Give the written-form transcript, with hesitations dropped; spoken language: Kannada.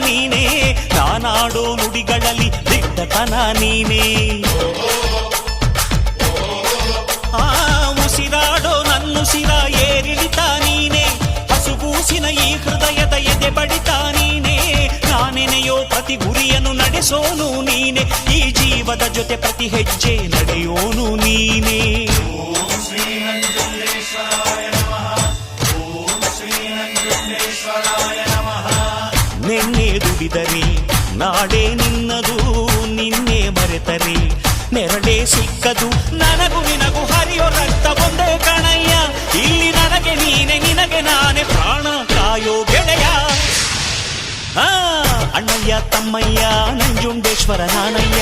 ನೀನೇ, ನಾನಾಡೋ ನುಡಿಗಳಲ್ಲಿ ದಿಟ್ಟತನ ನೀನೇ. ಉಸಿರಾಡೋ ನನ್ನುಸಿರ ಏರಿಳಿತ ನೀನೇ, ಹಸುಗೂಸಿನ ಈ ಹೃದಯದ ಎದೆ ಬಡಿತ ನೀನೇ. ನಾನೆನೆಯೋ ಪ್ರತಿ ಗುರಿಯನ್ನು ನಡೆಸೋನು ನೀನೆ, ಈ ಜೀವದ ಜೊತೆ ಪ್ರತಿ ಹೆಜ್ಜೆ ನಡೆಯೋನು ನೀನೇ. ನಿನ್ನೆ ದುಡಿದರೆ ನಾಡೇ ನಿನ್ನದು, ನಿನ್ನೆ ಮರೆತರೆ ನೆರಳೇ ಸಿಕ್ಕದು. ನನಗೂ ನಿನಗೂ ಹರಿಯೋ ರಕ್ತ ಒಂದೇ ಕಣಯ್ಯ, ಇಲ್ಲಿ ನನಗೆ ನೀನೆ ನಿನಗೆ ನಾನೇ ಪ್ರಾಣ ಕಾಯೋ ಗೆಳೆಯ. ಅಣ್ಣಯ್ಯ ತಮ್ಮಯ್ಯ ನಂಜುಂಡೇಶ್ವರ ನಾನಯ್ಯ.